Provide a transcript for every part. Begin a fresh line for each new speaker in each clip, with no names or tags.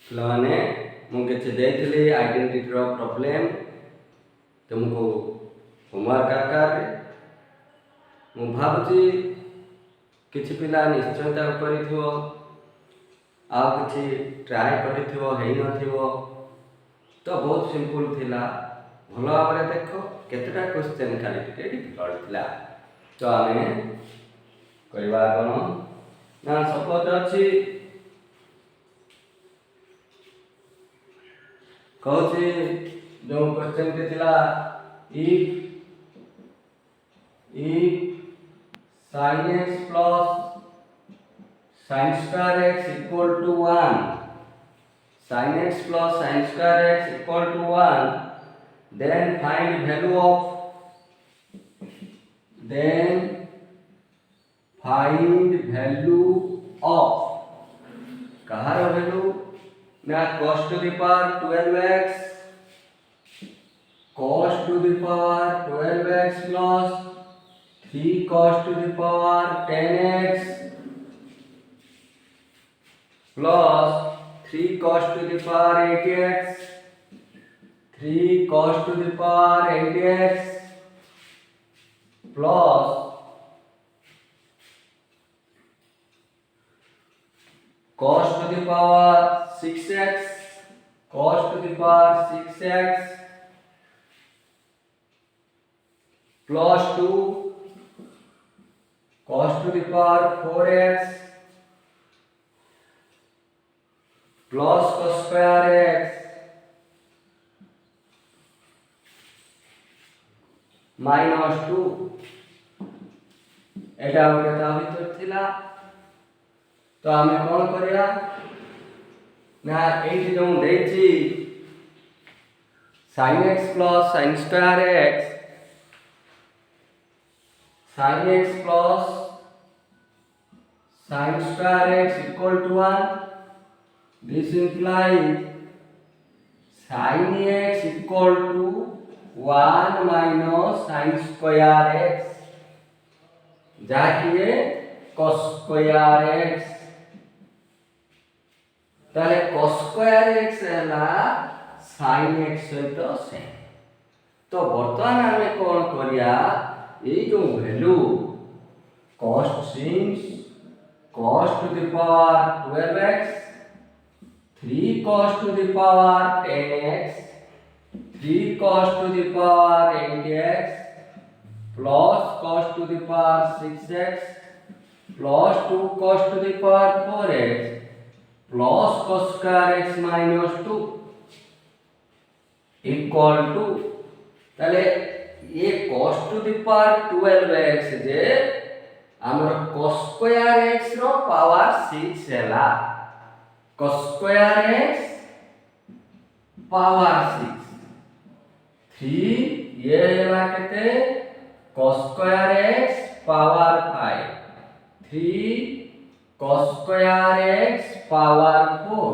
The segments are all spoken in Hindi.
ପିଲାମାନେ ମୁଁ କିଛି ଦେଇଥିଲି ଆଇଡେଣ୍ଟିଟିର ପ୍ରୋବ୍ଲେମ୍ ତୁମକୁ ହୋମୱାର୍କ ଆକାରରେ। ମୁଁ ଭାବୁଛି କିଛି ପିଲା ନିଶ୍ଚୟ ତାକୁ କରିଥିବ, ଆଉ କିଛି ଟ୍ରାଏ କରିଥିବ, ହେଇନଥିବ। ତ ବହୁତ ସିମ୍ପଲ୍ ଥିଲା, ଭଲ ଭାବରେ ଦେଖ। କେତେଟା କ୍ୱେଶ୍ଚନ୍ ଖାଲି ଟିକେ ଡିଫିକଲ୍ଟ ଥିଲା। ତ ଆମେ କରିବା କ'ଣ ନା, ସପୋଜ ଅଛି କହୁଛି ଯେଉଁ କ୍ୱେଶ୍ଚନଟି ଥିଲା if sin x plus sin square x equal to 1, sin x plus sin square x equal to 1, then find value of Kahar value ना cos to the power 12x cos to the power 12x plus 3 cos to the power 10x plus 3 cos to the power 8x 3 cos to the power 8x plus cos to the power 6x cos to the power 6x plus 2 cos to the power 4x plus cos square x minus 2 एटा गोटे ता भीतर थिला। तो आमे कोन करिया ना एठी जो देछि sin x plus sin square x sin x plus sin square x equal to 1, this implies sin x equal to 1 minus sin square x जाके cos square x ताले cos square x हैला sin x सहित सेम। तो वर्तमान आमे कोन करिया ए जो value cos since cos to the power 12x 3 cos to the power 10x 3 cos to the power 8x plus cos to the power 6x plus 2 cos to the power 4x plus cos square x minus 2 equal to ताले ये cos to the power 12x जे हमर cos square x रो power 6 हैला cos square x power 6 3 ये हैला केते cos square x power 5 3 cos square x power 4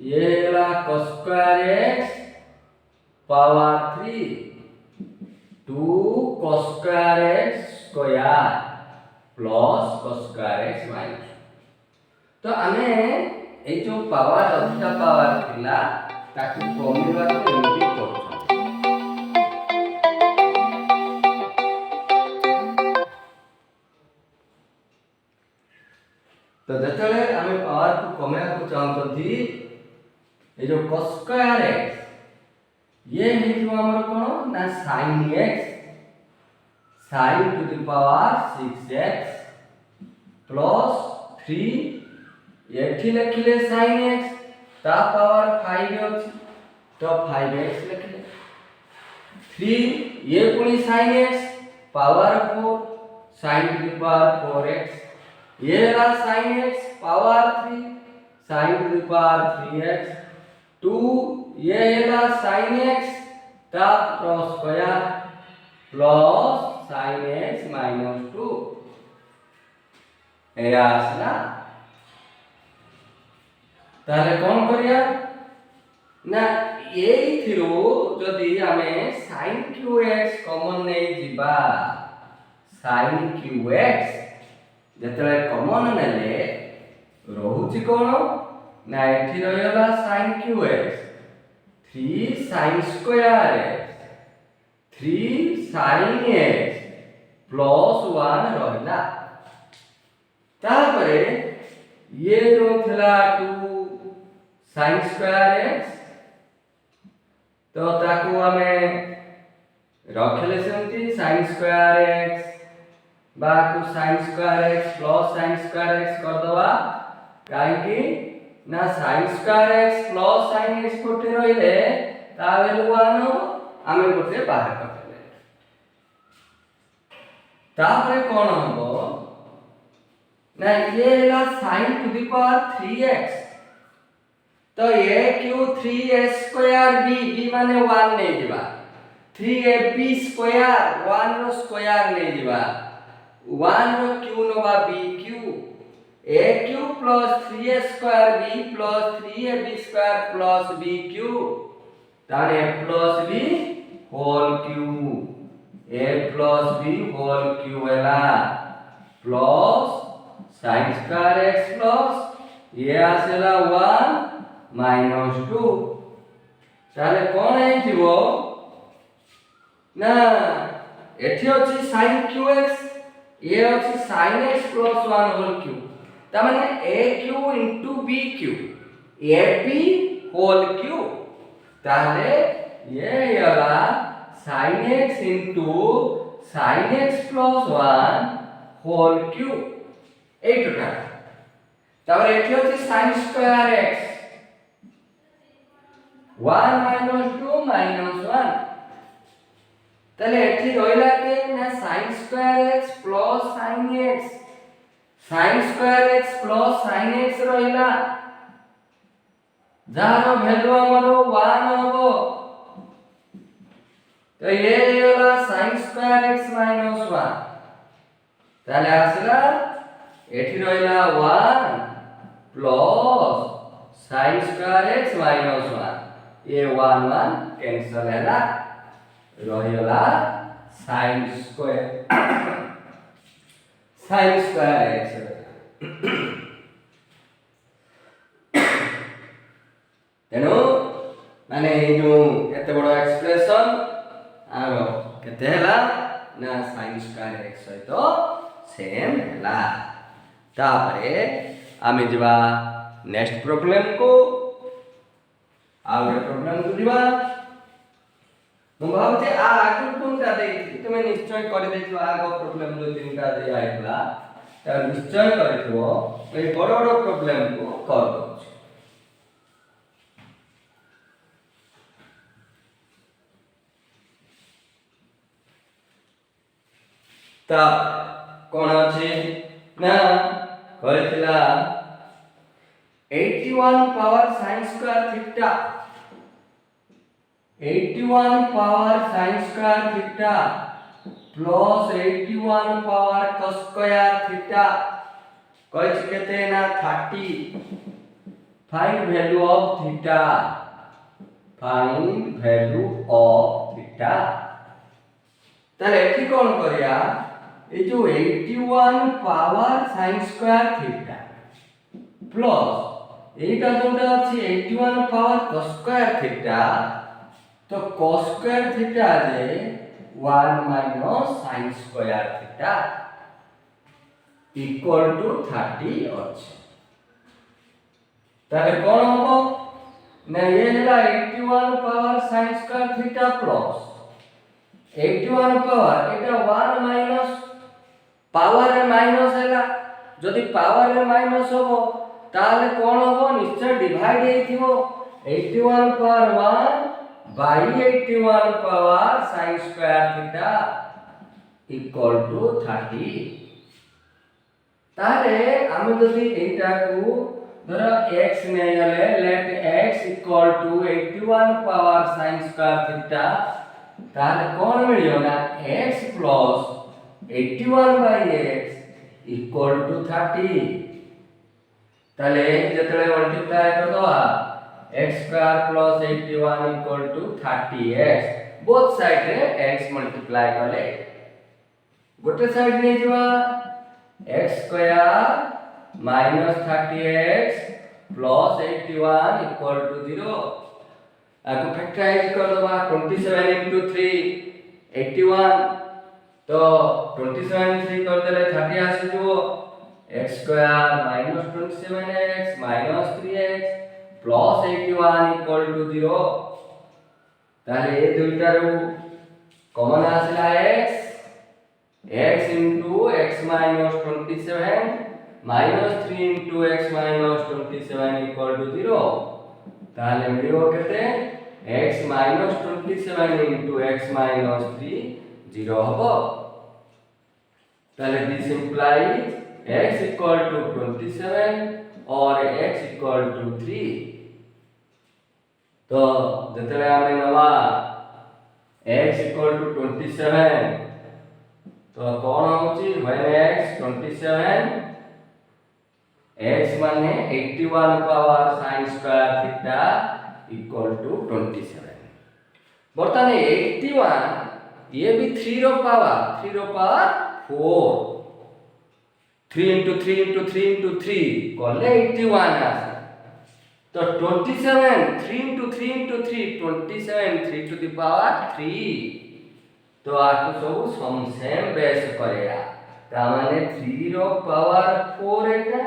ये हैला cos square x power 3 2 cos square x square plus cos square x minus। तो आमे ए जो पावर अधिका पावर थिला ताकि कमिबा को एमपी करछ। तो जतले आमे पावर को कमेया को चाहतथि ए जो cos square x ये हेतु हमर कोन ना sin x sin to the power 6x plus 3 एठी लिखले sin x ता पावर 5 अछि तो 5x लिखले 3 ये पुनी sin x power 4 sin to the power 4x ये ला sin x power 3 sin to the power 3x 2 ये ला sin x ता cross square plus sin x minus 2 ए आसला। ताले कोन करिया ना एथिरो जदी हमें sin qx कॉमन नै जिबा sin qx जतले कॉमन नेले रहुची कोन ना एठी रहिला sin qx 3 sin square x 3 sin x plus 1 रहिला तापरे ये जो थला 2 sin स्क्वायर x तो ताकू हमें रखले सेमती sin square x Baku sin square x plus sin square x कर दवा काहे कि ना sin square x plus sin x कोटे रहिले ता वैल्यू 1 हो हमें कोटे बाहर करले तापरे कोन हो ना ये ला sin to the power 3x तो ये क्यों 3a स्क्वायर b माने 1 नहीं दिबा 3ab स्क्वायर 1 रो स्क्वायर नहीं दिबा 1 रो क्यू नोबा bq aq plus 3a square b plus 3ab square plus bq ताने a plus b whole cube a plus b whole cube हैला plus sin square x plus ये आसेला 1 माइनस 2 ताले कोन हेतिबो ना एठी अछि sin qx ये अछि sin x plus 1 whole cube ता माने aq into bq ab whole cube ताले ये यला sin x into sin x plus 1 whole cube एटटा तापर एठी अछि sin square x 1 minus 2 minus 1 तले एठी रोइला के ना sin square x plus sin x sin square x plus sin x रोइला जार वैल्यू हमरो 1 होबो तो ये होला sin स्क्वायर x minus 1 तले आसला एठी रोइला 1 plus sin square x minus 1 ये 1 1 कैंसिल हैला रहिला sin स्क्वायर x तेनो माने जो केते बडो एक्सप्रेशन आरो केते हैला ना sin स्क्वायर x सहित सेम हैला तापरे आमे जबा नेक्स्ट प्रॉब्लम को आगे प्रॉब्लम को दिबा मु भाबते आ आगु कोनटा दे तुमे निश्चय कर देथिबो आगो प्रॉब्लम जो तीनटा दे आइतला त निश्चय करथिबो ए बड़ बड़ प्रॉब्लम को कर दो ता कोन अछि ना कहथिला 81 power sin square theta 81 power sin square theta plus 81 power cos square theta कह केते ना 30 find value of theta find value of theta ताले एठी कोन करिया ए जो 81 power sin square theta plus एटा जोटा अछि 81 पावर cos स्क्वायर थीटा तो cos स्क्वायर थीटा जे 1 minus sin square theta equal to 30 अछि ताले कोन होबो ना ये हैला 81 power sin square theta plus 81 power एटा 1 माइनस पावर रे माइनस हैला जदि पावर रे माइनस होबो ताले कोन होबो निश्चय डिवाइड हेथिबो 81 power 1 by 81 power sin square theta equal to 30 ताले हम जदि एटा को धर x नै गले let x equal to 81 power sin square theta ताले कोन मिलियो ना x plus 81 by x equal to 30 ताले जेतले मल्टीप्लाई कर दवा x square plus 81 equal to 30x both side रे x मल्टीप्लाई करले गोटे साइड नै जिवा x square minus 30x plus 81 equal to 0 आपको फैक्टराइज कर दबा 27 into 3 81 तो 27 3 कर देले 30 आसी जो x square minus 27x minus 3x plus 81 equal to 0 ताले ए दुईटारू कॉमन आसला x into x minus 27 minus 3 into x minus 27 equal to 0 ताले मिलियो केते x minus 27 into x minus 3 0 हबो ताले this implies x equal to 27 और x equal to 3 तो जतले आमे नवा x equal to 27 तो कौन होची when x 27 x माने 81 power sin square theta equal to 27 बर्तमान 81 ये भी 3 रो पावर 4 3 into 3 into 3 into 3 कले 81 आसे तो 27 3 into 3 into 3 27 3 to the power 3 तो आपको सब सम सेम बेस करेगा ता माने 3 रो पावर 4 एटा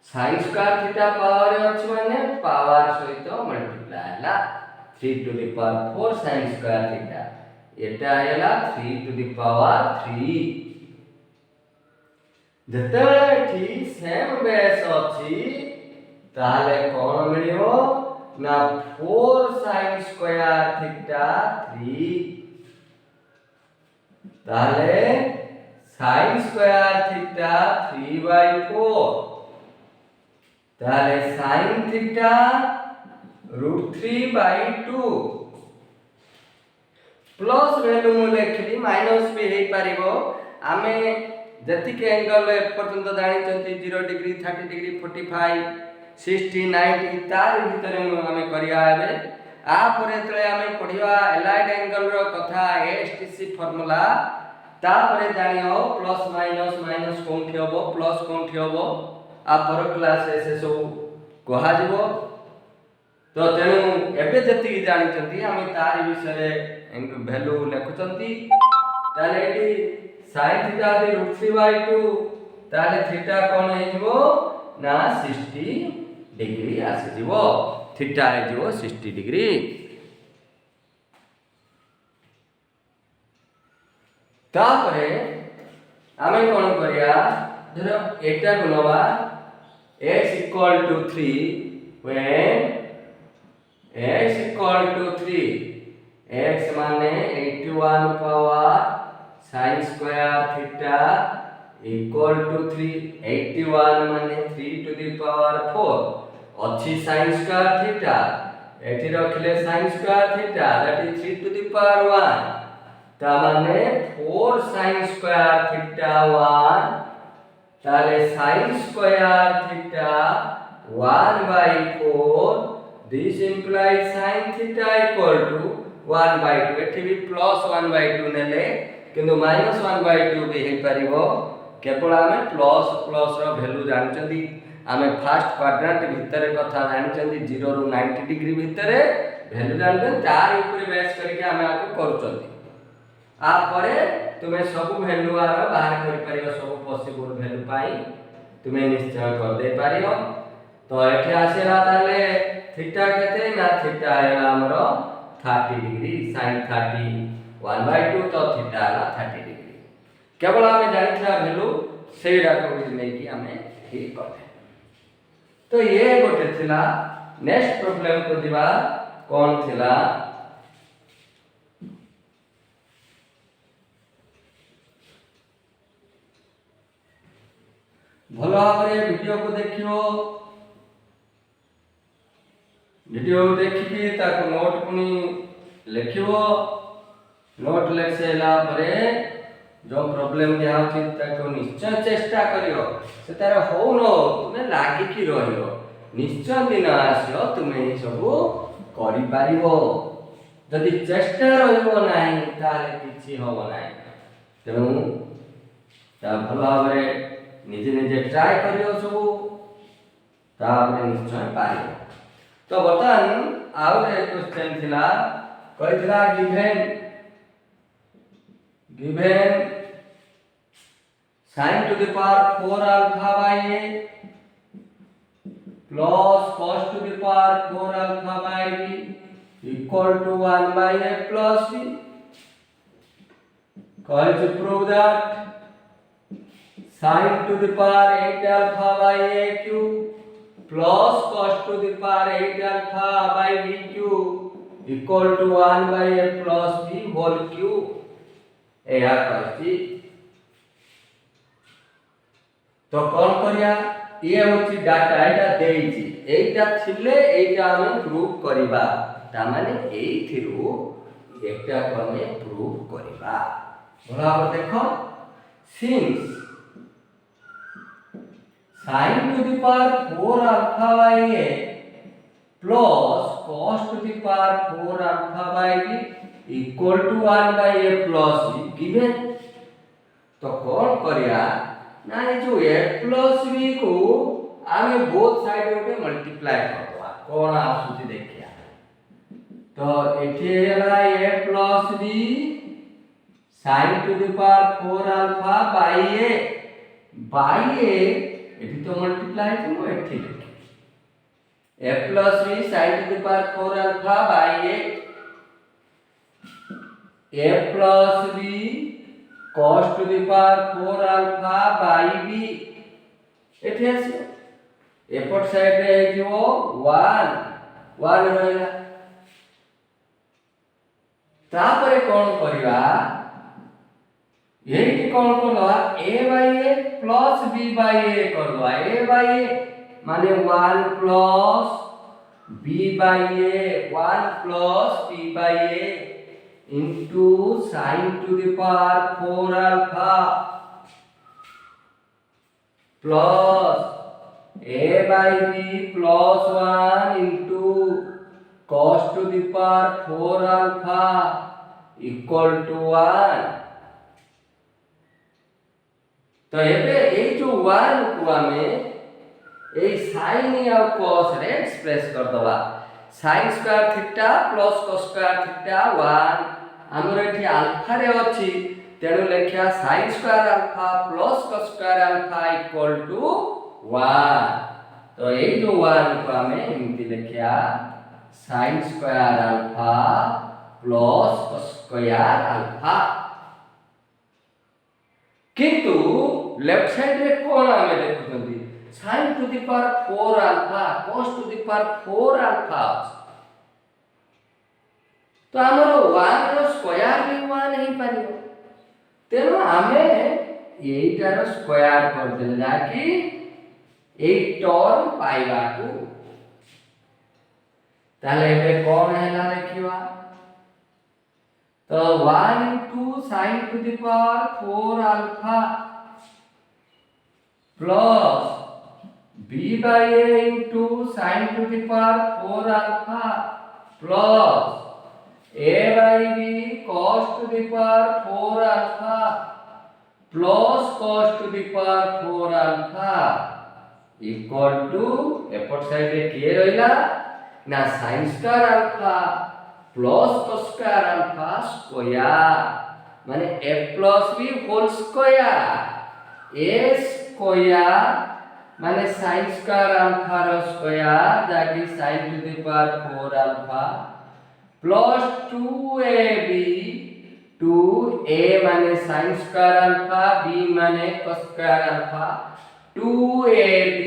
sin स्क्वायर थीटा पावर अछि माने पावर सहित मल्टीप्लाई हला 3 to the power 4 sin square theta एटा हला 3 to the power 3 जतले ठीक सेम बेस अछि ताले कोन मिलियो ना 4 sin स्क्वायर थीटा 3 ताले sin स्क्वायर थीटा 3/4 ताले sin थीटा √3/2 प्लस वैल्यू मु लेखली माइनस भी हे परिबो आमे जति के एंगल पर्यंत जानि चंती 0 डिग्री 30 डिग्री 45 60 90 तार भीतर आमे करिया हेबे आ परे तळे आमे पढिवा एलाइड एंगल रो कथा एएसटीसी फार्मूला ता परे जानियो प्लस माइनस माइनस कोनठी हबो प्लस कोनठी हबो आ पर क्लास रे से सब कहा जीवो तो तेनु एबे जति की जानि चंती आमे तार विषय रे वैल्यू लेखुचंती ताले एटी sin थीटा दे √3/2 ताले थीटा कोन हे जीवो ना 60 डिग्री आसी जीवो थीटा हे जीवो 60 डिग्री तापरे आमे कोन करिया धरो एटा गुणवा x equal to 3 when x equal to 3 x माने 81 power sin square theta equal to 3 81 माने 3 to the power 4 अच्छी sin स्क्वायर थीटा एठी रखले sin square theta that is 3 to the power 1 ता माने 4 sin स्क्वायर थीटा 1 ताले sin square theta 1/4 this implies sin theta equal to 1/2 एठी भी प्लस 1/2 नेले किंतु माइनस 1/2 भी हे परिबो केवल आमे प्लस प्लस रो वैल्यू जानचंदी आमे फर्स्ट क्वाड्रेंट भीतर कथा जानचंदी 0 रु 90 डिग्री भीतर वैल्यू जानचंदी तार ऊपर बेस करके आमे आको करचंदी आ परे तुमे सब वैल्यू आरो बाहर करि परिबो सब पॉसिबल वैल्यू पाई तुमे निश्चय कर दे पारियो तो एठी आसेला ताले थीटा केते ना थीटा आयला हमरो 30 डिग्री sin 30 1/2 तो थीटा आला 30 डिग्री केवल आमे जानिथला वैल्यू सेडा को नै कि आमे ठीक करते तो ये गोटे थिला नेक्स्ट प्रॉब्लम को दिबा कोन थिला भलो भाबरे वीडियो को देखियो वीडियो देखिकी ताको नोट पुनी लिखियो नोट लेख सेला परे जो प्रॉब्लम दिया होची ताको निश्चय चेष्टा करियो से तार हो न तुमे लागी की रहियो निश्चय दिन आसियो तुमे सब करि पारिबो जदि चेष्टा रहिबो नाही ताले किछि होबो नाही तेनु ता भलो भाबरे निजे निजे ट्राई करियो सब तापर निश्चय पारे। तो बर्तमान आउ क्वेश्चन थिला कहितला given sin to the power 4 alpha by a plus cos to the power 4 alpha by b equal to 1 by a plus b. Call to prove that sin to the power 8 alpha by a cube plus cos to the power 8 alpha by b cube equal to 1 by a plus b whole cube. यह कहछि तो कौन करिया ये होची डाटा एटा देइची एटा थिले एटा हम प्रूफ करिबा ता माने एथिरु एकटा कमे प्रूफ करिबा भला देखो since sin to the power 4 alpha by a plus cos to the power 4 alpha by b equal to 1 by a plus b given तो कौन करिया ना ये जो a plus b को आगे बोथ साइड ओटे मल्टीप्लाई करवा कौन आसुची देखिया तो एठी हैला a plus b sin to the power 4 alpha by a एठी तो मल्टीप्लाई तो एठी लिखी a plus b sin to the power 4 alpha by a plus b cos to the power 4 alpha by b एठी आसी एपट साइड रे जो 1 रहला तापरे कोन करिवा एठी कोन करवा a by a plus b by a करवा a by a माने 1 plus b by a 1 plus b by a into sin to the power 4 alpha plus a by b plus 1 into cos to the power 4 alpha equal to 1 तो एबे ए जो 1 को हमें ए sin या cos रे एक्सप्रेस कर दवा sin square theta plus cos square theta 1 हमर एठी अल्फा रे अछि तेणु लेखिया sin square alpha plus cos square alpha equal to 1 तो ए जो 1 को हमें एमति लेखिया sin square alpha plus cos square alpha किंतु लेफ्ट साइड रे कोन हमें देखुछंती sin to the power 4 alpha cos to the power 4 alpha तो हमरो 1 रो स्क्वायर भी 1 नहीं पारियो तेनो हमें एटार स्क्वायर कर देल जाकी 8 टर्म पाइबा को ताले एबे कोन हैला देखिवा तो 1 into sin to the power 4 alpha plus b by a into sin to the power 4 alpha plus a by b cos to the power 4 alpha plus cos to the power 4 alpha equal to एपट साइड रे के रहला ना sin square alpha plus cos square alpha square माने a plus b whole square a square माने sin स्क्वायर अल्फा रो स्क्वायर जाकी sin to the power 4 alpha plus 2ab 2a माने sin स्क्वायर अल्फा b माने cos square alpha 2ab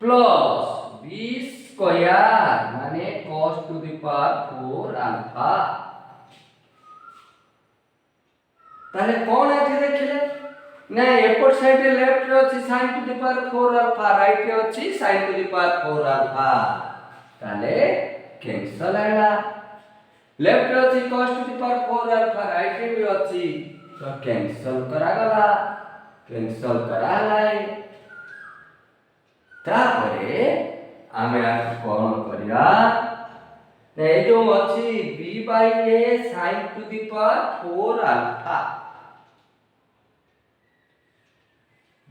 plus b square माने cos to the power 4 alpha ताले कोन एठी देखिले ना एपट साइड रे लेफ्ट रे अछि sin to the power 4 alpha right रे अछि sin to the power 4 alpha ताले कैंसल हैला लेफ्ट रे अछि cos to the power 4 alpha right रे भी अछि तो कैंसल करा गला कैंसल करा लाई तापरे आमे आ कोन करिया ए जो अछि b by a sin to the power 4 alpha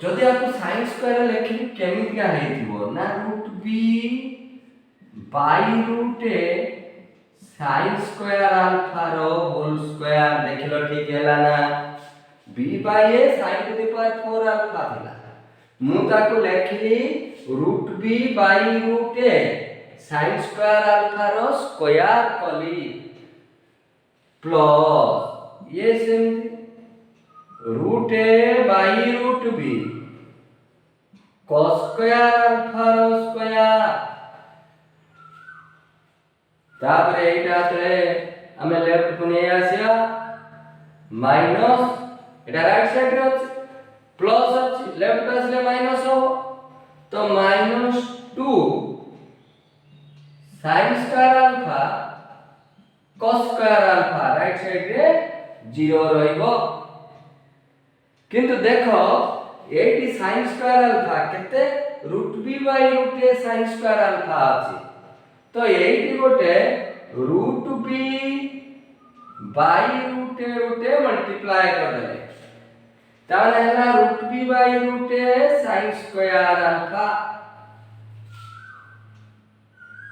जदि आपको sin स्क्वायर लिखि केमितिका हेतिबो ना √b by root A sin square alpha रो होल स्क्वायर देखिलो ठीक हैला ना b by A sin to the power 4 alpha थिला मु ताको लेखिली √b by root A sin square alpha रो स्क्वायर कली प्लस ये सेमती √a by √b cos square alpha रो स्क्वायर तापर एटा तळे हमें लेफ्ट को नै आसिया माइनस एटा राइट साइड रे अछि प्लस अछि लेफ्ट आसले माइनस हो तो -2 sin square alpha cos square alpha right side रे 0 रहइबो किंतु देखो एटी sin स्क्वायर अल्फा केते √b by √a sin square alpha अछि तो एटी गोटे √b बाई √a मल्टीप्लाई कर देले ताने हला √b by √a sin square alpha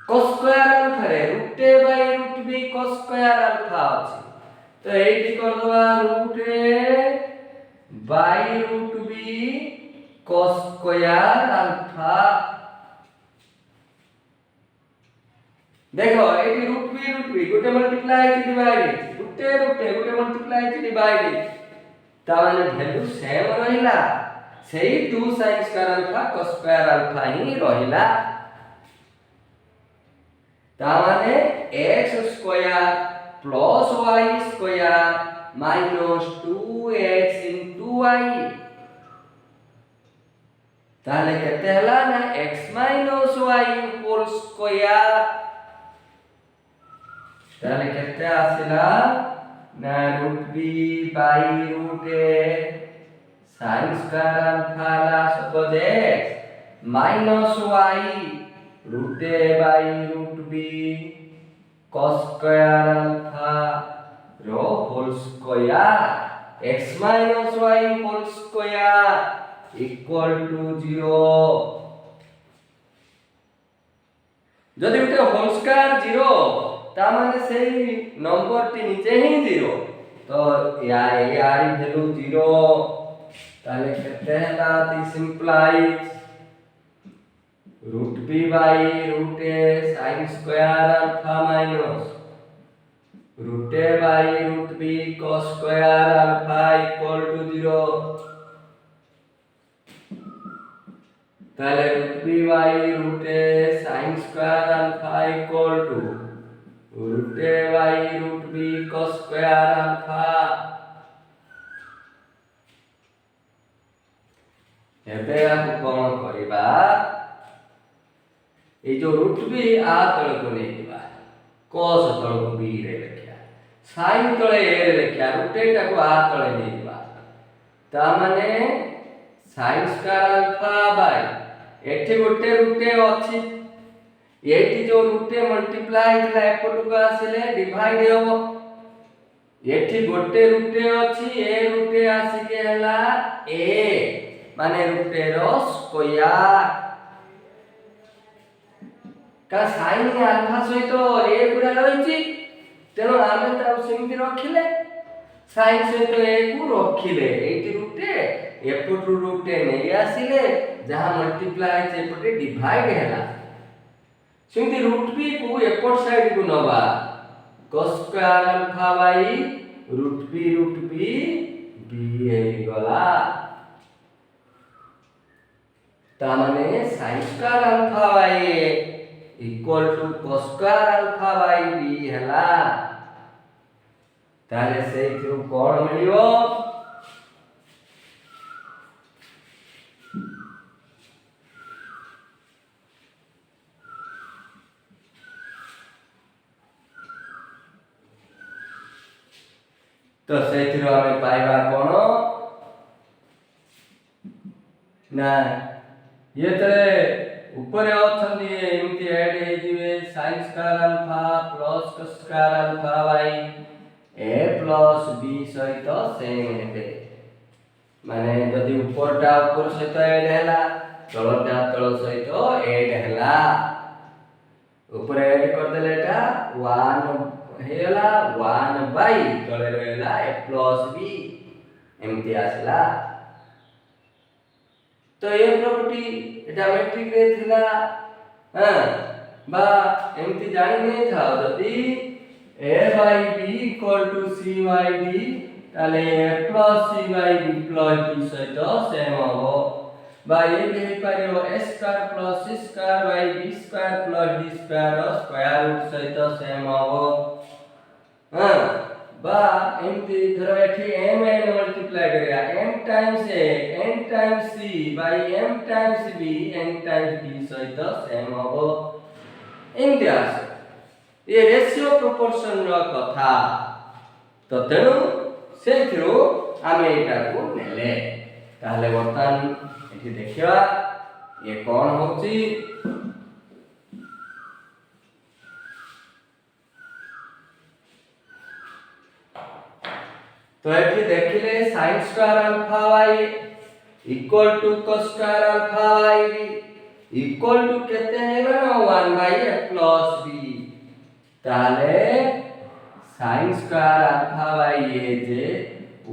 cos square alpha रे √a by √b cos square alpha अछि तो एटी कर दवा √a by √b cos square alpha देखो एटी √b गोटे मल्टीप्लाई की डिवाइड √a गोटे मल्टीप्लाई की डिवाइड ताने वैल्यू सेम रहिला सेही 2 sin square alpha cos square alpha ही रहिला ताने x square plus y square minus 2x into y ताले केते हला ना x minus y whole square ताले केते आसिला ना √b by √a sin square alpha ला suppose x minus y √a by √b cos square alpha रो whole square x minus y whole square equal to 0 जदि उठे होल स्क्वायर 0 ता माने सेही नंबर टी नीचे ही 0 तो यार वैल्यू 0 ताले केते हला this implies √b by √a sin square alpha minus √a by √b cos square alpha equal to 0 ताले √b by √a sin square alpha equal to √a by √b cos square alpha एबे आप कोन करिबा ए जो √b आ तळ को नै दिबा cos तळ को b रे लेख्या sin तळे a रे लेख्या √a टा को आ तळे नै दिबा ता माने sin स्क्वायर अल्फा बाई एठी गोटे √a अछि एटी जो √a मल्टीप्लाई थिला एपटु का आसिले डिवाइड होबो एठी गोटे √a अछि ए √a आसी के हला a माने √a रो स्क्वायर का sin अल्फा सहित a पूरा रहिछि तेनो आमे ता सेमिति रखिले sin सहित a को रखिले एटी √a एपटु √a नै आसिले जहां मल्टीप्लाई से एपटे डिवाइड हैला सेमती √b को एपट साइड को नबा cos square alpha by √b b हे गला ता माने sin square alpha by equal to cos square alpha by b हैला ताले से थ्रू कोन मिलियो तो सेथिरो हमें पाइबा कोन ना ये तले ऊपर अछंदी एमती ऐड हे जिवे sin square alpha plus cos square alpha by a plus b सहित सेम हेबे माने जदि ऊपरटा ऊपर सहित ऐड हैला तळटा तळ सहित ऐड हैला ऊपर ऐड कर देले एटा 1 हेला 1 बाय तळे रहला a प्लस b एमती आसला। तो ये प्रॉपर्टी एटा मैट्रिक रे थिला हां बा एमती जानि नै था जदि a by b equal to c by d ताले a plus c by b plus d सहित सेम हो बा ये भी पारियो a square plus c square by b square plus d square square root सहित सेम हो हां बा एमती धरो एठी m n मल्टीप्लाई करिया m times a n times c by m times b n times d सहित सेम हो एमती आसे ये रेशियो प्रोपोर्शन रो कथा तो तेणु सेथिरो आमे एटा को नेले ताहले वर्तमान एठी देखिबा ये कोन होची तो एठी देखिले sin square alpha y equal to cos square alpha y equal to केते हेला ना 1 बाय a प्लस b ताले sin स्क्वायर अल्फा y ये जे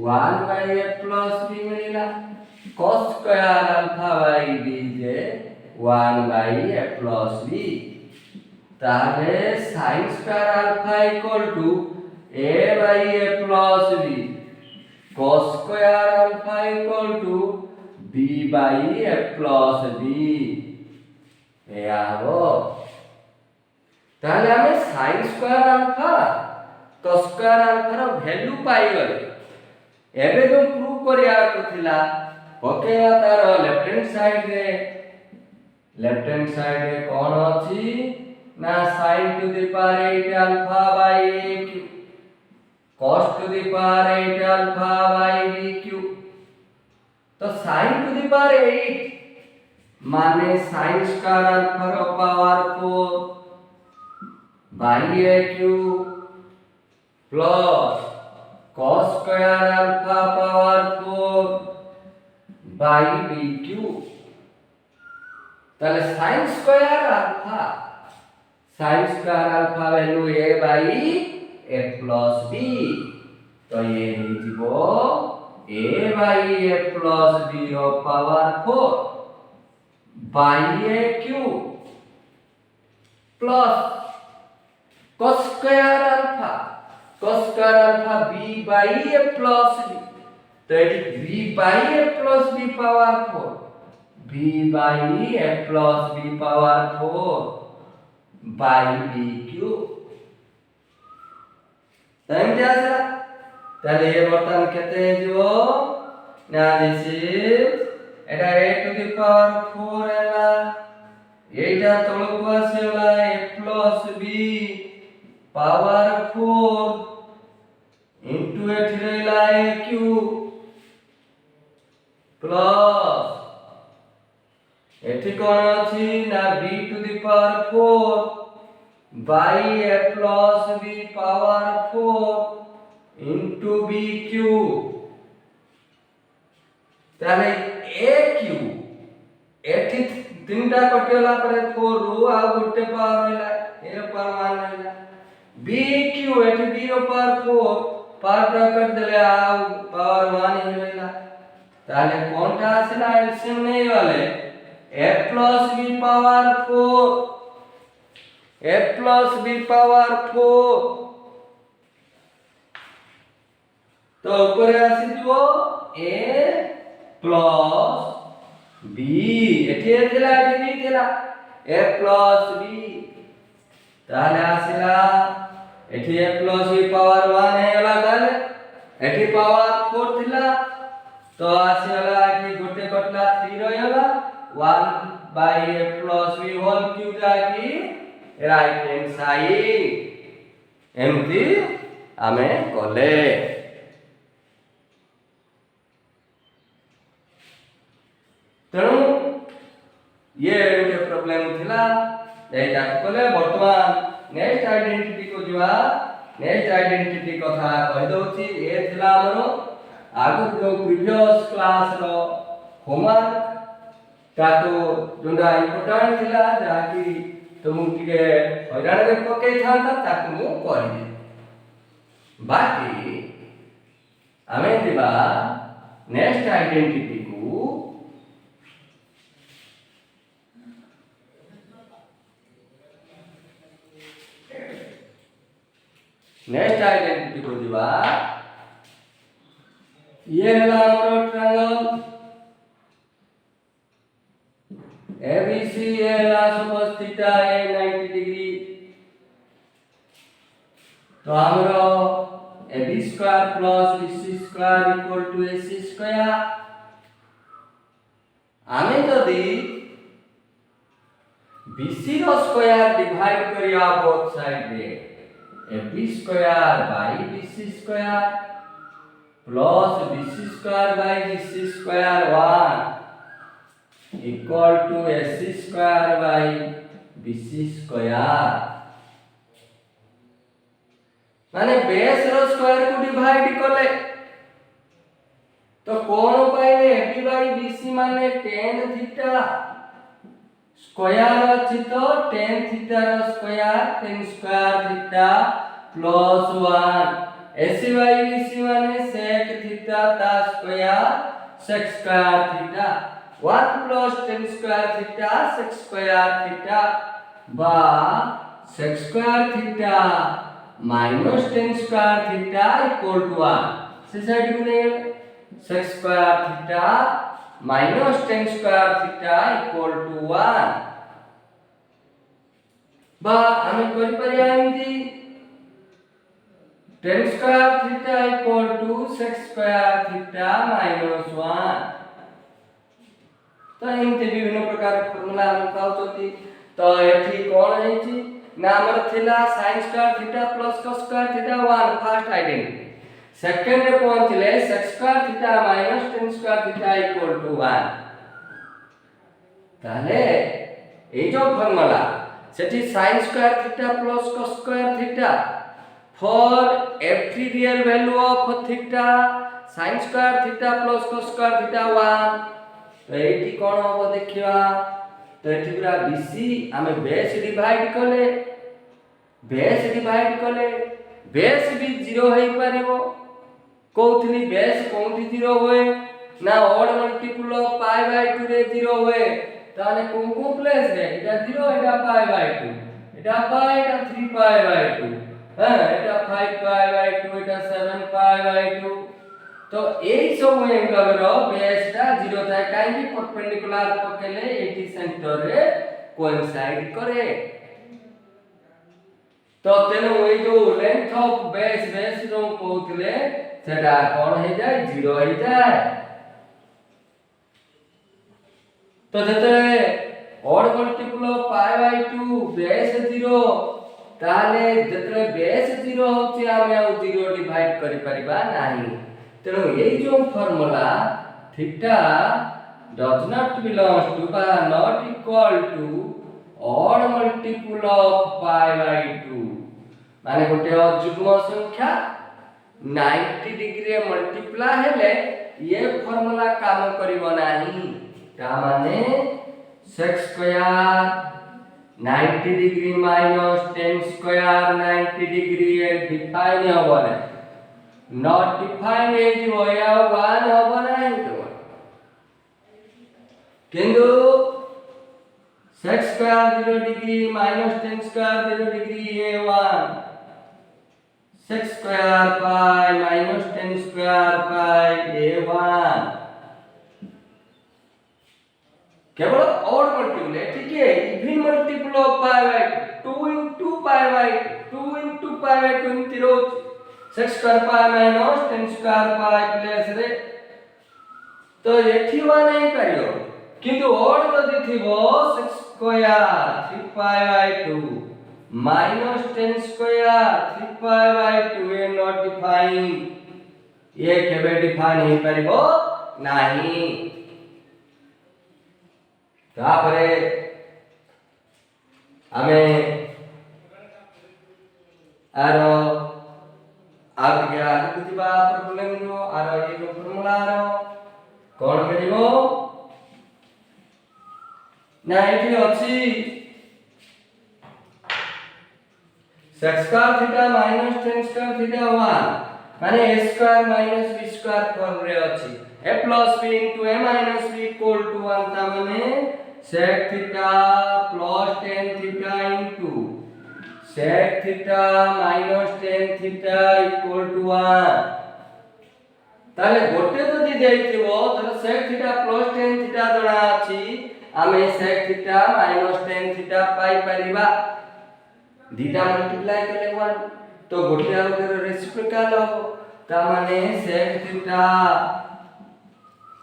1 बाय a प्लस b मिलिला cos square alpha y b जे 1 बाय a प्लस b ताले sin square alpha equal to a by a plus b cos square alpha equal to b by a plus b ए आबो ताले हमें sin square alpha cos square alpha रो वैल्यू पाई गले एबे जो प्रूव करिया को थिला पकेवा तार लेफ्ट हैंड साइड रे कोन अछि ना sin to the power 8 alpha by a cube cos to the power 8 alpha by b cube तो sin टू द पावर 8 माने sin स्क्वायर अल्फा रो power 4 by a cube plus cos square alpha power 4 by b cube ताले sin square alpha value a by a plus b तो ये हिजबो a by a plus b रो power 4 by a cube plus cos square alpha b by a plus b तो एटी b by a plus b power 4 b by a plus b power 4 by b cube time क्या आसला ताले ये बर्तन केते जो ना दिस इज एटा a टू द पावर 4 एला एटा तळको आसेला a plus b power 4 into एठी रहला a क्यूब प्लस एठी कोन अछि ना b to the power 4 by a plus b power 4 into b cube ताले a क्यूब एठी तीनटा कटेला परे 4 रो आ गुटे पावर हैला ए पावर 1 हैला b क्यूब एठी b रो पावर 4 पावर ब्रैकेट देले आ पावर 1 हैला ताले कोनटा आसेला एलसीएम नै वाले a plus b power 4 a plus b power 4 तो ऊपर आसी दियो a प्लस b एठी थिला एठी b थिला a प्लस b ताले आसीला एठी a प्लस b पावर 1 हैला ताले एठी पावर 4 थिला तो आसीला एठी गोटे कटला 3 रहला 1 by a plus b whole cube जाकी राइट हैंड साइड एमती आमे कोले तेणु ये गोटे प्रॉब्लम थिला एटा कोले वर्तमान नेक्स्ट आइडेंटिटी को जुआ नेक्स्ट आइडेंटिटी कथा कहि दोछि ए थिला हमरो आगु जो प्रीवियस क्लास रो होमवर्क ताको जोंडा इम्पोर्टेंट थिला जाकी तुम टिके हैरान रे पके थांता ताको मु करि बाकी आमे दिबा नेक्स्ट आइडेंटिटी को दिबा ये है हमरो ट्रायंगल ABC है सपोज थीटा है 90 डिग्री तो हमरो AB square plus BC square equal to AC square आमे जदी BC रो स्क्वायर डिवाइड करिया बोथ साइड रे AB square by BC square plus BC square by BC square 1 equal to AC square by BC square माने बेस रो स्क्वायर को डिवाइड कले तो कोन पाइले AB बाय BC माने tan थीटा स्क्वायर अछि तो tan थीटा रो square tan square theta plus 1 AC by BC माने sec थीटा ता square sec square theta 1 plus tan square theta sec square theta बा sec square theta minus tan square theta equal to 1 से साइड को नहीं sec square theta minus tan square theta equal to 1 बा हमें करि परिया एंती tan square theta equal to sec square theta minus 1 तो एमते विभिन्न प्रकार फार्मूला हम पाउछती तो एठी कोन हेची ना हमर थिला sin square theta plus cos square theta 1 first identity second रे कोन थिले sec square theta minus tan square theta equal to 1 ताले ए जो फार्मूला सेठी sin square theta plus cos square theta for every real value of theta sin square theta plus cos square theta 1 तो एठी कोन हो देखिबा तो एठी पूरा BC हमें बेस डिवाइड कले बेस भी 0 होई परिबो कोथली बेस कोंठी 0 होए ना odd multiple of pi by 2 रे 0 होए ताने कोन प्लेस रे एटा 0 एटा पाई by 2 Etah pi Etah 3 pi by 2 हां एटा 5 पाई बाय 2 एटा 7 पाई बाय 2 तो एई सब एंगल रो बेसटा 0 थाय काहे कि परपेंडिकुलर पकेले एटी सेंटर रे कोइंसाइड करे तो तेनो ए जो लेंथ ऑफ बेस रो कहउतले सेटा कोन हे जाय 0 हे जाय तो जते odd multiple of pi by 2 base 0 ताले जते बेस 0 होची आमे 0 डिवाइड करि परिबा नाही तेणु ये जो formula theta does not belongs to बा not equal to odd multiple of pi by 2 माने गोटे अजुग्म संख्या 90 डिग्री मल्टीप्लाई हेले ये फॉर्मूला काम करिवो नाही ता माने sec square 90 degree minus tan square 90 degree define होबो not define as होया 1 होबो नाही तो किंतु sec square 0 degree minus tan square 0 degree ये 1 sec square pi minus tan square pi ये 1 केवल ऑड मल्टीपल है ठीक है even multiple of pi by 2 into pi by 2 into pi by 2 0 sec square pi minus tan square pi plus रे तो एठी वा नहीं करियो किंतु ऑड जदी थिबो sec square 3 pi by 2 minus tan square 3 pi by 2 A not define ये केबे डिफाइन हे परिबो नाही तापरे हमें आरो आगे आगे कुछ बात प्रॉब्लम नो आरो ये sec square theta minus tan square theta 1 माने a square minus b square form रे अछि a plus b into a minus b equal to 1 ता माने sec theta plus tan theta into sec theta minus tan theta equal to 1 ताले गोटे जदि देइथिबो त sec theta plus tan theta जणा अछि आमे sec theta minus tan theta पाई परिबा दीटा मल्टीप्लाई करले 1 तो गोटे आउ के रेसिप्रोकल हो ता माने sec theta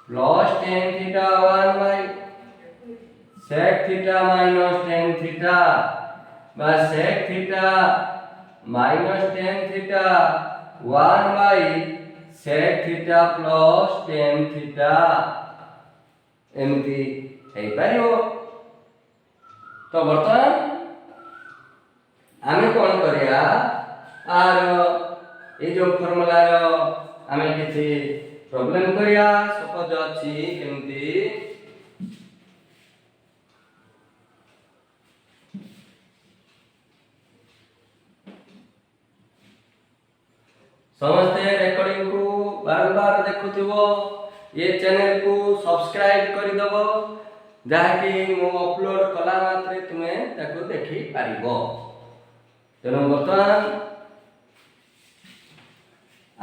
plus tan theta 1 by sec theta minus tan theta by sec theta minus tan theta 1 by sec theta plus tan theta एमती हे पारियो तो बर्तमान आमे कोन करिया आर ए जो फार्मूला रो आमे किछि प्रॉब्लम करिया सपोज अछि केमती समस्ते रेकॉर्डिंग को बार-बार देखुथिबो ये चैनल को सब्सक्राइब करि दबो जाकि मो अपलोड कला मात्रे तुमे ताको देखि पारिबो तेनो बर्तमान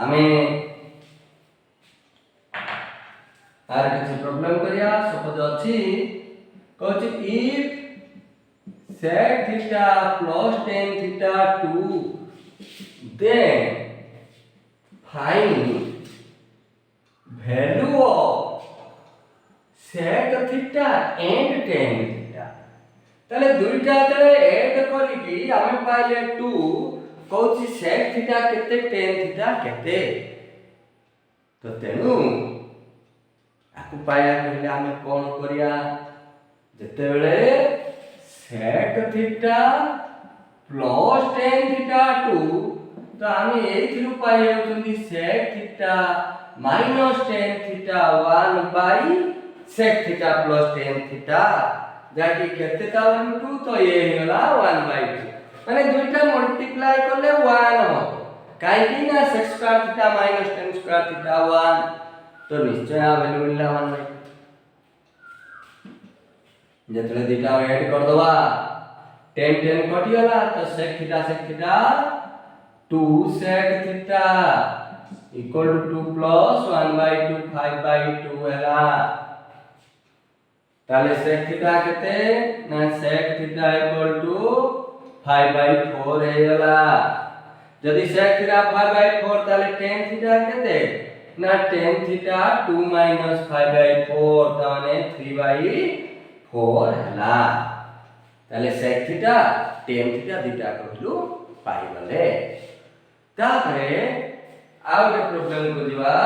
आमे आर किछि प्रॉब्लम करिया सपोज अछि कहछि if sec theta plus tan theta 2 then find value of sec theta and tan theta तले दुईटा तले ऐड करी की हमें पाइले 2 कहूची sec theta केते tan theta केते तो तेनु आकु पाया कहले हमें कोन करिया जते बेले sec theta plus tan theta 2 तो हमें एथिरु पाइ होतुनी sec theta minus tan theta 1 by sec theta plus tan theta जाकि केते ता 2 तो ये होला 1 by 2 माने दुईटा मल्टीप्लाई करले 1 हो काहे कि ना sec square theta minus tan square theta 1 तो निश्चय आ वैल्यू मिलला 1 by 2 जतले दुईटा ऐड कर दवा tan tan कटि होला तो sec theta 2 sec theta equal to 2 plus 1 by 2 5 by 2 हैला ताले sec theta केते ना sec theta equal to 5 by 4 हैला जदि sec theta 5 by 4 ताले tan theta केते ना tan theta 2 minus 5 by 4 ताने 3 by 4 हैला ताले sec theta tan theta दिटा कहलु पाइ गले तापरे आउ के प्रॉब्लम को दिवा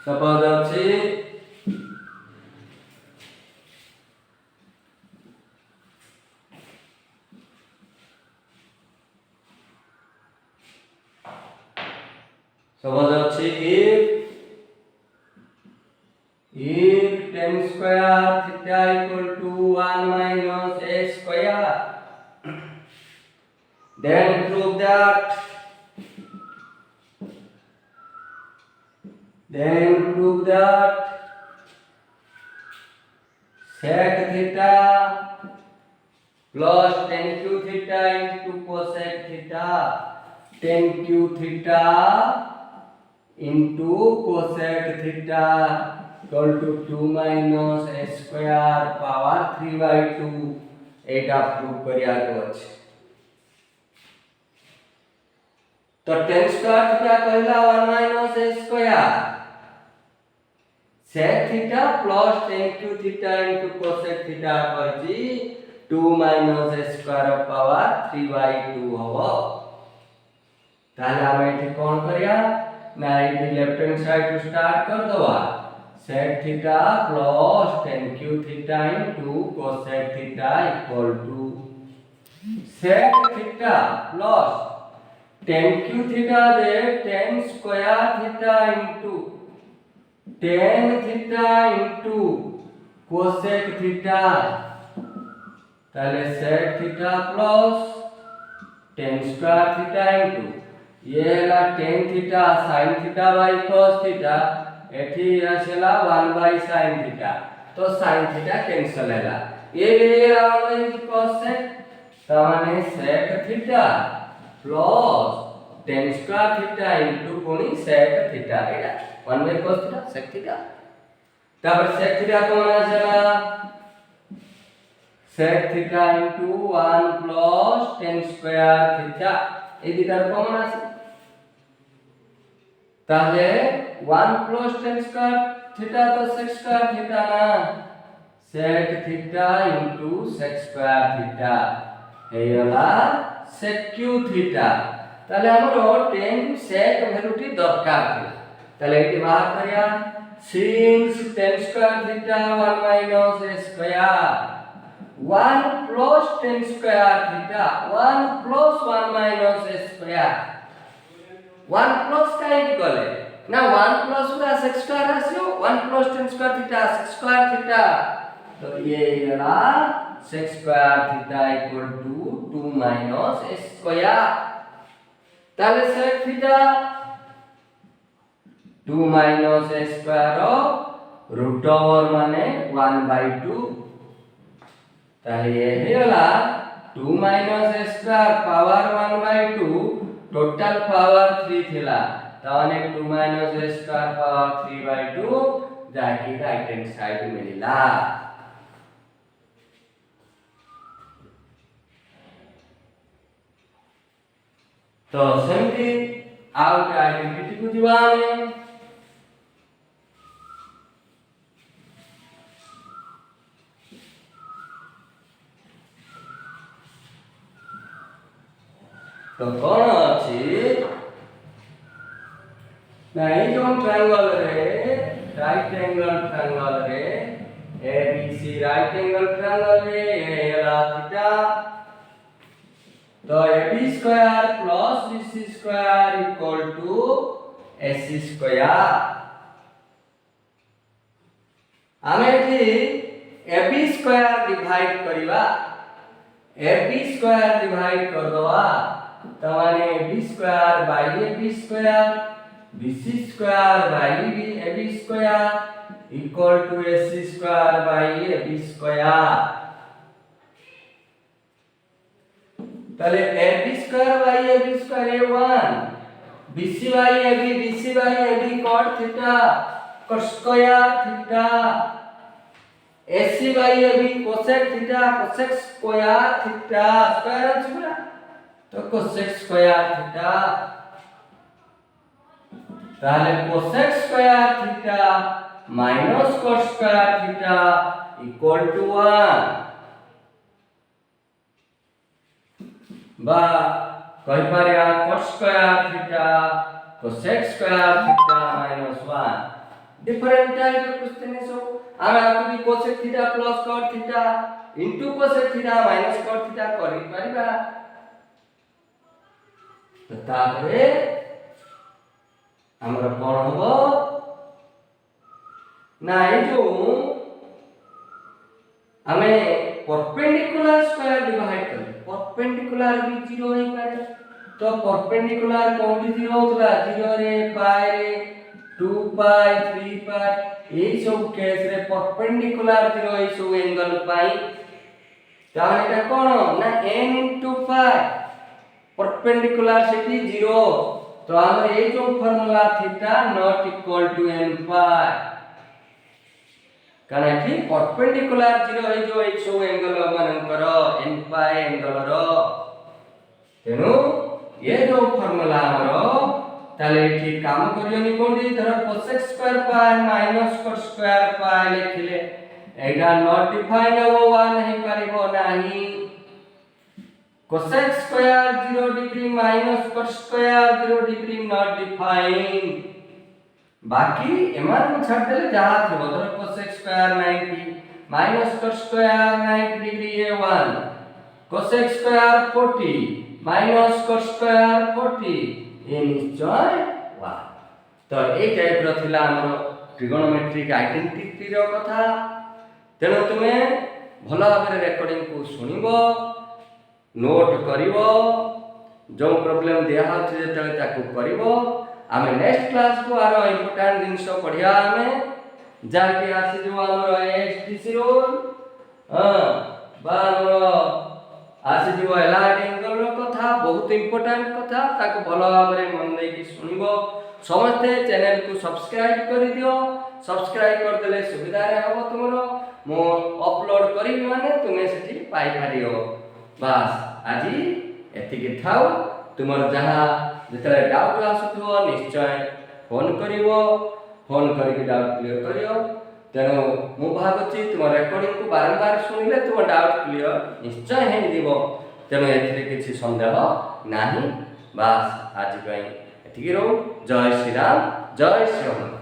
सपोज अछि if tan square theta equal to 1 minus a square then prove that sec theta plus tan q theta into cosec theta tan q theta into cosec theta equal to 2 minus a square power 3 by 2 Etah prove करिया तो अछि तो tan square theta कहला 1 minus a square sec theta plus tan q theta into cosec theta कहछि 2 minus a square power 3 by 2 होबो ताले हम एठी कोन करिया ना एठी left hand side to start कर दवा sec theta plus tan q theta into cosec theta equal to sec theta plus tan q theta दे tan square theta into tan theta into cosec theta ताले sec theta plus tan square theta into ये हला tan थीटा sin theta by cos theta एठी आसेला 1 बाय sin थीटा तो sin थीटा कैंसिल हैला ये वेला 1 बाय cos sec त माने sec theta plus tan square theta into कोनी sec थीटा एटा 1 by cos theta sec theta तापर sec थीटा कोन आसेला sec theta into 1 plus tan square theta ए दिटार कॉमन আছে তাহলে 1 plus tan square थीटा तो sec square थीटा ना sec theta into sec square theta हेयला sec cube थीटा তাহলে हमरो tan sec ভ্যালুটি দরকার ছিল তাহলে এটি বাহার করিয়া since tan square theta 1 minus a square 1 plus tan square theta 1 plus 1 minus a square 1 plus काहे की गले ना 1 plus का sec square आसियो 1 plus tan square theta sec square theta तो ये वाला sec square theta equal to 2 minus a square ताले sec theta 2 minus a square of root over माने 1 by 2 ताले ये हेला 2 minus a square power 1 by 2 total power 3 थिला ताने 2 minus a square power 3 by 2 जाकी राइट हैंड साइड मिलिला तो सेमती आउट आइडेंटिटी को जीवाने तो कौन अच्छी नहीं जो ट्रायंगल रे राइट एंगल ट्रायंगल रे ABC राइट एंगल ट्रायंगल रे एला थीटा तो AB square plus BC square equal to AC square हमें एठी AB स्क्वायर डिवाइड करिवा AB स्क्वायर डिवाइड कर दवा तमाने AB square by AB square BC square by AB square equal to AC square by AB square ताले AB square by AB square ए 1 BC by AB cot theta cos square theta AC by AB cosec theta cosec square theta square अछि तो cosec स्क्वायर थीटा ताले cosec square theta minus cos square theta equal to 1 बा कहि पारिया cos square theta cosec square theta minus 1 different type के क्वेश्चन है सब आमे आपको भी cosec theta plus cot theta into cosec theta minus cot theta करि पारिबा तो तापरे हमरा कोन हबो ना ए जो हमें परपेंडिकुलर स्क्वायर डिवाइड कर परपेंडिकुलर भी 0 होई पारे तो परपेंडिकुलर कोन 0 होतला 0 रे पाई रे 2 पाई 3 पाई ए सब केस रे परपेंडिकुलर 0 ए सब एंगल पाई ताने एटा कोन ना n * पाई परपेंडिकुलर सिटी 0 तो हमर ए जो formula theta not equal to n pi काना ठीक परपेंडिकुलर 0 है जो एक सो एंगल मानकर n पाई एंगल रो तेनु ये जो फार्मूला हमरो ताले ठीक काम करियोनी कोंडी धर cosec square pi minus cot square pi लिखले एटा नॉट डिफाइन हो 1 नहीं परिबो नाही cosec square 0 degree minus cot square 0 degree not define बाकी एमान छाड़ देले जहां थबो धर cosec square 90 minus cot square 90 degree ए 1 cosec square 40 minus cot square 40 ए निश्चय 1 तो ए टाइप रो थिला हमरो ट्रिगोनोमेट्रिक आइडेंटिटी रो कथा तेणु तुमे भल भाव रेकर्डिंग को शुणव नोट कर जो प्रोब्लेम दिया कर आम नेक्स्ट क्लास को आर इम्पोर्टाट जिनस पढ़िया आम जहाँकि आसीज आमर एसटीसी रूल आसीज एलाइट एंगल कथा बहुत इम्पोर्टाट कथा ताको भल भाव मन देकी शुणव समस्ते चैनल को सब्सक्राइब कर दियो सब्सक्राइब करदेले सुविधा हम तुम मो अपलोड करी माने तुम्हें सेठी पाई पारियो बस आज एतिक थाउ तुम जहाँ जिते डाउट आसुथो निश्चय फोन करिवो फोन करके डाउट क्लियर करियो तेणु मु भावुची तुम रेकर्डिंग को बारंबार शुणिले तुम डाउट क्लियर निश्चय है दिवो तेणु एथिरे किछि संदेह नाही बस आज पई एतिक रो जय श्री राम जय श्री हनुमान।